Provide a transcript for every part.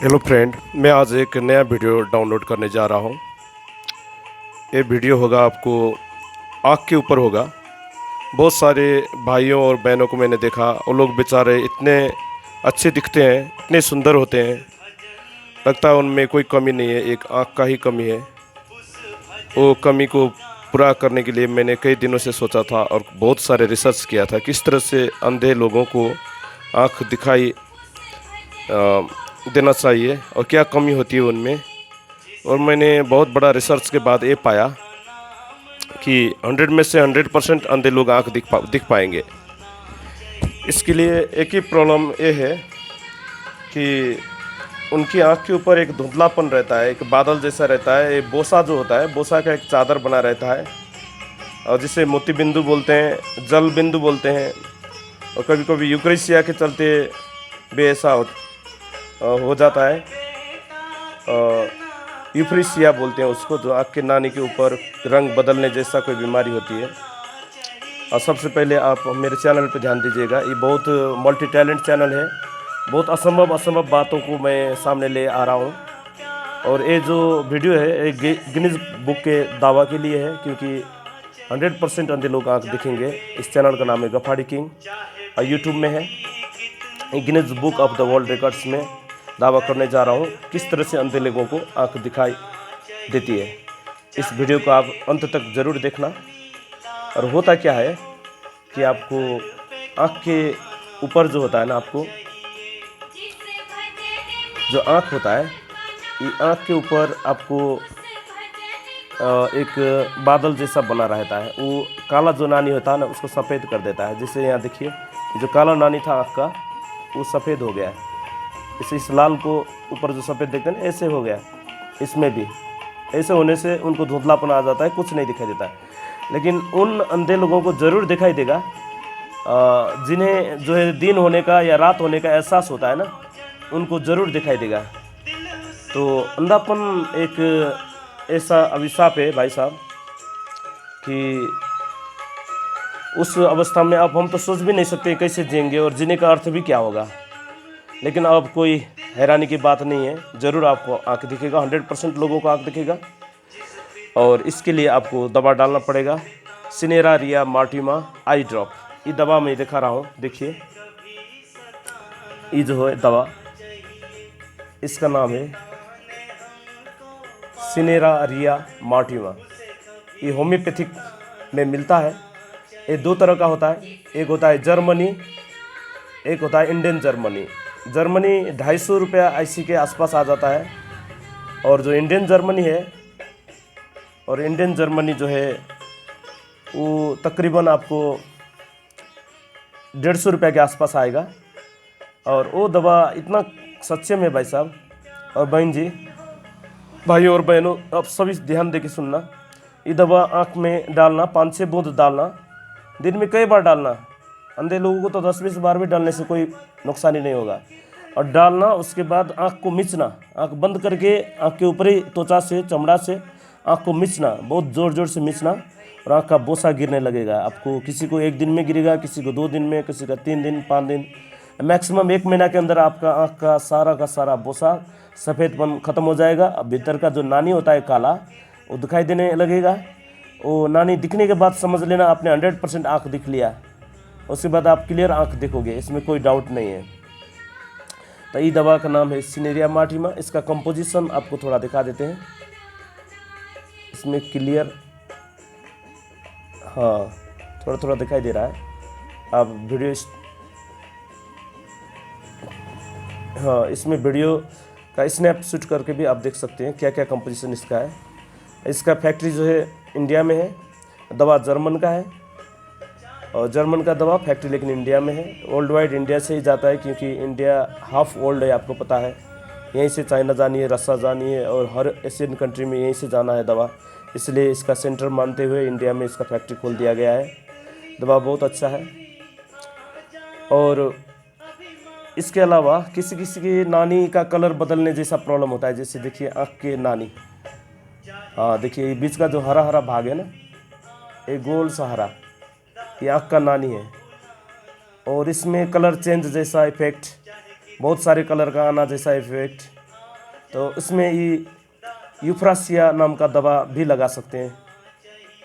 Hello friend, मैं आज एक नया वीडियो डाउनलोड करने जा रहा हूँ। ये वीडियो होगा आपको आँख के ऊपर होगा। बहुत सारे भाइयों और बहनों को मैंने देखा, वो लोग बेचारे इतने अच्छे दिखते हैं, इतने सुंदर होते हैं, लगता है उनमें कोई कमी नहीं है, एक आँख का ही कमी है। वो कमी को पूरा करने के लिए मैंने कई दिनों से सोचा था और बहुत सारे रिसर्च किया था किस तरह से अंधे लोगों को आँख दिखाई देना चाहिए और क्या कमी होती है उनमें। और मैंने बहुत बड़ा रिसर्च के बाद ये पाया कि 100 में से 100% अंधे लोग आँख दिख पाएंगे। इसके लिए एक ही प्रॉब्लम ये है कि उनकी आँख के ऊपर एक धुंधलापन रहता है, एक बादल जैसा रहता है। ये बोसा जो होता है, बोसा का एक चादर बना रहता है और जिसे मोती बिंदु बोलते हैं, जल बिंदु बोलते हैं। और कभी कभी यूक्रेशिया के चलते भी ऐसा हो जाता है। यूफ्रीसिया बोलते हैं उसको, जो आँख के नानी के ऊपर रंग बदलने जैसा कोई बीमारी होती है। और सबसे पहले आप मेरे चैनल पर ध्यान दीजिएगा, ये बहुत मल्टी टैलेंट चैनल है। बहुत असंभव बातों को मैं सामने ले आ रहा हूँ। और ये जो वीडियो है ये गिनीज बुक के दावा के लिए है, क्योंकि 100% अंधे लोग आँख दिखेंगे। इस चैनल का नाम है गफाड़ी किंग और यूट्यूब में है। Guinness book of the world records में दावा करने जा रहा हूँ किस तरह से अंधे लोगों को आँख दिखाई देती है। इस वीडियो को आप अंत तक ज़रूर देखना। और होता क्या है कि आपको आँख के ऊपर जो होता है ना, आपको जो आँख होता है, ये आँख के ऊपर आपको एक बादल जैसा बना रहता है। वो काला जो नानी होता है ना, उसको सफ़ेद कर देता है। जैसे यहाँ देखिए, जो काला नानी था आँख का, वो सफ़ेद हो गया है। इसे इस लाल को ऊपर जो सफ़ेद देखते हैं ऐसे हो गया। इसमें भी ऐसे होने से उनको धुंधलापन आ जाता है, कुछ नहीं दिखाई देता है। लेकिन उन अंधे लोगों को ज़रूर दिखाई देगा जिन्हें जो है दिन होने का या रात होने का एहसास होता है ना, उनको ज़रूर दिखाई देगा। तो अंधापन एक ऐसा अभिशाप है भाई साहब कि उस अवस्था में अब हम तो सोच भी नहीं सकते कैसे जिएंगे और जीने का अर्थ भी क्या होगा। लेकिन अब कोई हैरानी की बात नहीं है, ज़रूर आपको आँख दिखेगा, 100% लोगों को आँख दिखेगा। और इसके लिए आपको दवा डालना पड़ेगा, सिनेरा रिया मार्टिमा आई ड्रॉप। ये दवा मैं दिखा रहा हूँ, देखिए। ये जो है दवा, इसका नाम है सिनेरा रिया मार्टिमा। ये होम्योपैथिक में मिलता है। ये दो तरह का होता है, एक होता है जर्मनी, एक होता है इंडियन जर्मनी। जर्मनी 250 रुपया IC के आसपास आ जाता है। और जो इंडियन जर्मनी है, और इंडियन जर्मनी जो है वो तकरीबन आपको 150 रुपये के आसपास आएगा। और वो दवा इतना सच्चे में भाई साहब और बहन जी, भाइयों और बहनों, आप सभी ध्यान दे के सुनना। ये दवा आँख में डालना, 5-6 बूंद डालना, दिन में कई बार डालना। अंधे लोगों को तो 10-20 बार भी डालने से कोई नुकसान ही नहीं होगा। और डालना, उसके बाद आँख को मिचना, आँख बंद करके आँख के ऊपरी त्वचा से, चमड़ा से आँख को मिचना, बहुत ज़ोर ज़ोर से मिचना। और आँख का बोसा गिरने लगेगा आपको। किसी को 1 दिन में गिरेगा, किसी को 2 दिन में, किसी का 3 दिन, 5 दिन, मैक्सिमम 1 महीना के अंदर आपका आँख का सारा बोसा सफ़ेदपन ख़त्म हो जाएगा। अब भीतर का जो नानी होता है काला, वो दिखाई देने लगेगा। वो नानी दिखने के बाद समझ लेना आपने 100% आँख दिख लिया। उसके बाद आप क्लियर आँख देखोगे, इसमें कोई डाउट नहीं है। तो ये दवा का नाम है सिनेरिया मार्टिमा। इसका कंपोजिशन आपको थोड़ा दिखा देते हैं, इसमें क्लियर, हाँ थोड़ा थोड़ा दिखाई दे रहा है। आप वीडियो, हाँ इसमें वीडियो का स्नैप शूट करके भी आप देख सकते हैं क्या क्या कंपोजिशन इसका है। इसका फैक्ट्री जो है इंडिया में है, दवा जर्मन का है और जर्मन का दवा फैक्ट्री लेकिन इंडिया में है। वर्ल्ड वाइड इंडिया से ही जाता है, क्योंकि इंडिया हाफ वर्ल्ड है, आपको पता है। यहीं से चाइना जानी है, रसिया जानी है, और हर एशियन कंट्री में यहीं से जाना है दवा। इसलिए इसका सेंटर मानते हुए इंडिया में इसका फैक्ट्री खोल दिया गया है। दवा बहुत अच्छा है। और इसके अलावा किसी किसी की नानी का कलर बदलने जैसा प्रॉब्लम होता है। जैसे देखिए आँख के नानी, हाँ देखिए ये बीच का जो हरा हरा भाग है ना, एक गोल सा हरा, ये आँख का नानी है। और इसमें कलर चेंज जैसा इफेक्ट, बहुत सारे कलर का आना जैसा इफेक्ट, तो इसमें ये यूफ्रासिया नाम का दवा भी लगा सकते हैं।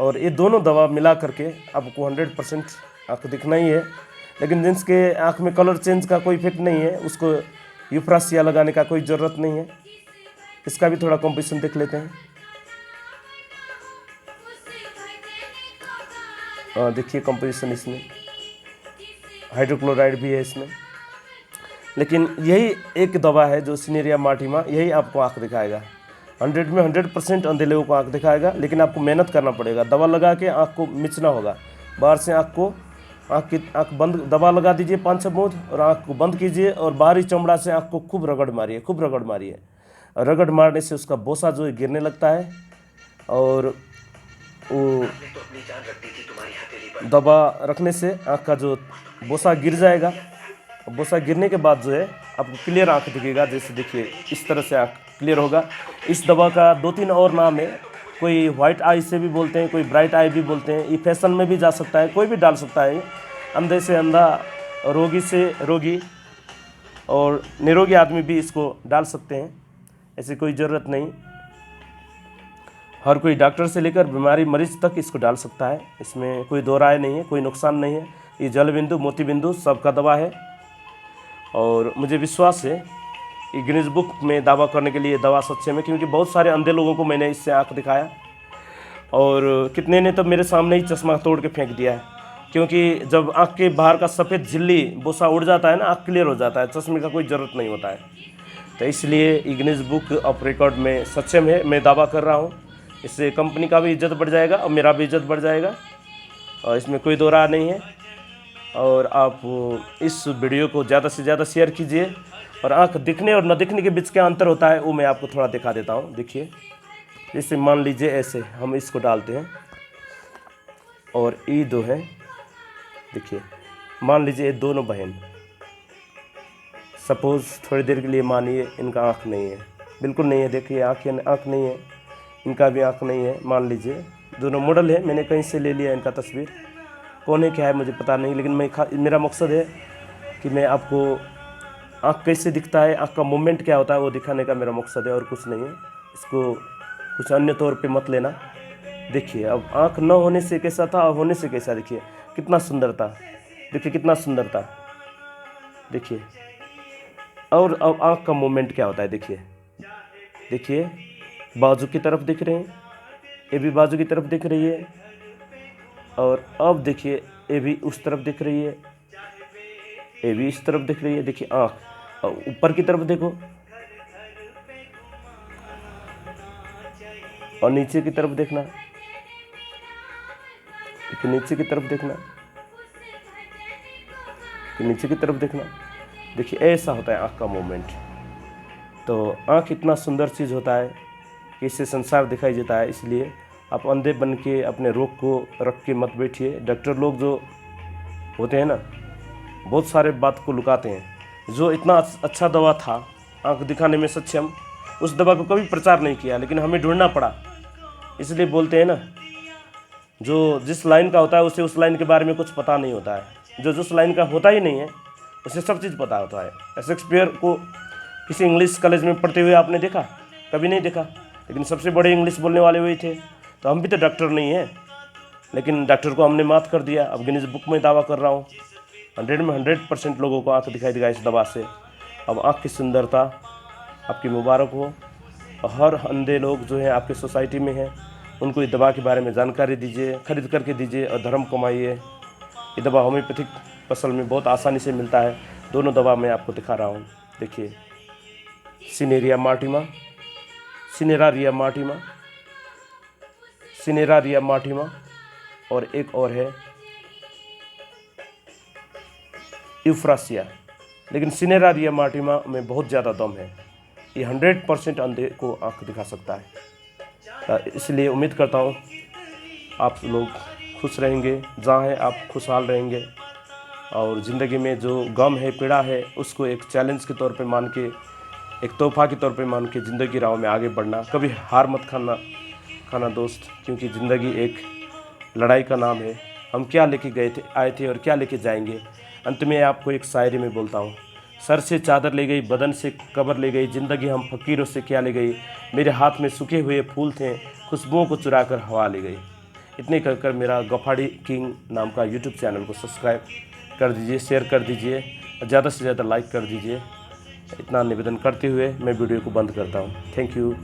और ये दोनों दवा मिला करके आपको 100% आँख दिखना ही है। लेकिन जिनके आँख में कलर चेंज का कोई इफेक्ट नहीं है उसको यूफ्रासिया लगाने का कोई ज़रूरत नहीं है। इसका भी थोड़ा कॉम्पोजिशन देख लेते हैं। देखिए कॉम्पोजिशन इसमें हाइड्रोक्लोराइड भी है इसमें। लेकिन यही एक दवा है जो सिनेरिया मार्टिमा, यही आपको आँख दिखाएगा। 100 में 100% अंधे लोगों को आँख दिखाएगा। लेकिन आपको मेहनत करना पड़ेगा, दवा लगा के आँख को मिचना होगा। बाहर से आँख बंद, दवा लगा दीजिए 5-6 बूंद और आँख को बंद कीजिए और बाहरी चमड़ा से आँख को खूब रगड़ मारिए। रगड़ मारने से उसका बोसा जो है गिरने लगता है और वो दवा रखने से आँख का जो बोसा गिर जाएगा। बोसा गिरने के बाद जो है आपको क्लियर आँख दिखेगा। जैसे देखिए इस तरह से आँख क्लियर होगा। इस दवा का 2-3 और नाम है। कोई वाइट आई से भी बोलते हैं, कोई ब्राइट आई भी बोलते हैं। ये फैशन में भी जा सकता है, कोई भी डाल सकता है। अंधे से अंधा, रोगी से रोगी और निरोगी आदमी भी इसको डाल सकते हैं। ऐसी कोई ज़रूरत नहीं, हर कोई डॉक्टर से लेकर बीमारी मरीज तक इसको डाल सकता है। इसमें कोई दो राय नहीं है, कोई नुकसान नहीं है। ये जल बिंदु, मोती बिंदु सबका दवा है और मुझे विश्वास है ये गिनीज बुक में दावा करने के लिए दवा सक्षम है। क्योंकि बहुत सारे अंधे लोगों को मैंने इससे आँख दिखाया और कितने ने तो मेरे सामने ही चश्मा तोड़ के फेंक दिया है। क्योंकि जब आँख के बाहर का सफ़ेद झिल्ली बोसा उड़ जाता है ना, आँख क्लियर हो जाता है, चश्मे का कोई ज़रूरत नहीं होता है। तो इसलिए गिनीज बुक ऑफ रिकॉर्ड में सक्षम है, मैं दावा कर रहा हूँ। इससे कंपनी का भी इज्जत बढ़ जाएगा और मेरा भी इज्जत बढ़ जाएगा और इसमें कोई दो राय नहीं है। और आप इस वीडियो को ज़्यादा से ज़्यादा शेयर कीजिए। और आँख दिखने और न दिखने के बीच क्या अंतर होता है वो मैं आपको थोड़ा दिखा देता हूँ। देखिए जैसे मान लीजिए ऐसे हम इसको डालते हैं और ये दो हैं। देखिए मान लीजिए ये दोनों बहन, सपोज़ थोड़ी देर के लिए मानिए इनका आँख नहीं है, बिल्कुल नहीं है। देखिए आँख नहीं है, इनका भी आँख नहीं है। मान लीजिए दोनों मॉडल है, मैंने कहीं से ले लिया इनका तस्वीर। कौन है क्या है मुझे पता नहीं, लेकिन मेरा मकसद है कि मैं आपको आँख कैसे दिखता है, आँख का मूवमेंट क्या होता है वो दिखाने का मेरा मकसद है और कुछ नहीं है। इसको कुछ अन्य तौर पे मत लेना। देखिए अब आँख न होने से कैसा था और होने से कैसा, देखिए कितना सुंदर था। देखिए कितना सुंदर था। देखिए और अब आँख का मूवमेंट क्या होता है। देखिए बाजू की तरफ दिख रहे हैं, ये भी बाजू की तरफ दिख रही है। और अब देखिए ये भी उस तरफ दिख रही है, ये भी इस तरफ दिख रही है। देखिए आँख और ऊपर की तरफ देखो और नीचे की तरफ देखना, नीचे की तरफ देखना, नीचे की तरफ देखना। देखिए ऐसा होता है आँख का मूवमेंट। तो आँख इतना सुंदर चीज़ होता है कि इससे संसार दिखाई देता है। इसलिए आप अंधे बन के अपने रोग को रख के मत बैठिए। डॉक्टर लोग जो होते हैं ना, बहुत सारे बात को लुकाते हैं। जो इतना अच्छा दवा था आँख दिखाने में सक्षम, उस दवा को कभी प्रचार नहीं किया, लेकिन हमें ढूंढना पड़ा। इसलिए बोलते हैं ना, जो जिस लाइन का होता है उसे उस लाइन के बारे में कुछ पता नहीं होता है। जो जिस लाइन का होता ही नहीं है उसे सब चीज़ पता होता है। शेक्सपियर को किसी इंग्लिश कॉलेज में पढ़ते हुए आपने देखा? कभी नहीं देखा। लेकिन सबसे बड़े इंग्लिश बोलने वाले वही थे। तो हम भी तो डॉक्टर नहीं हैं, लेकिन डॉक्टर को हमने मात कर दिया। अब गिनीज बुक में दावा कर रहा हूँ 100 में 100% लोगों को आँख दिखाई देगा इस दवा से। अब आँख की सुंदरता आपकी मुबारक हो। हर अंधे लोग जो हैं आपके सोसाइटी में हैं, उनको इस दवा के बारे में जानकारी दीजिए, खरीद करके दीजिए और धर्म कमाइए। ये दवा होम्योपैथिक फसल में बहुत आसानी से मिलता है। दोनों दवा मैं आपको दिखा रहा हूँ। देखिए सिनेरिया मार्टिमा, सिनेरारिया मार्टिमा और एक और है यूफ्रासिया। लेकिन सिनेरारिया मार्टिमा में बहुत ज़्यादा दम है। ये 100% अंधे को आँख दिखा सकता है। इसलिए उम्मीद करता हूँ आप लोग खुश रहेंगे, जहाँ हैं आप खुशहाल रहेंगे और ज़िंदगी में जो गम है, पीड़ा है, उसको एक चैलेंज के तौर पे मान के, एक तोहफा के तौर पे मान के ज़िंदगी राह में आगे बढ़ना। कभी हार मत खाना दोस्त, क्योंकि ज़िंदगी एक लड़ाई का नाम है। हम क्या लेके आए थे और क्या लेके जाएंगे। अंत में आपको एक शायरी में बोलता हूँ, सर से चादर ले गई, बदन से कबर ले गई, ज़िंदगी हम फ़कीरों से क्या ले गई, मेरे हाथ में सूखे हुए फूल थे, खुशबुओं को चुरा कर हवा ले गई। इतने कर मेरा गफाड़ी किंग नाम का यूट्यूब चैनल को सब्सक्राइब कर दीजिए, शेयर कर दीजिए, ज़्यादा से ज़्यादा लाइक कर दीजिए। इतना निवेदन करते हुए मैं वीडियो को बंद करता हूँ। Thank you.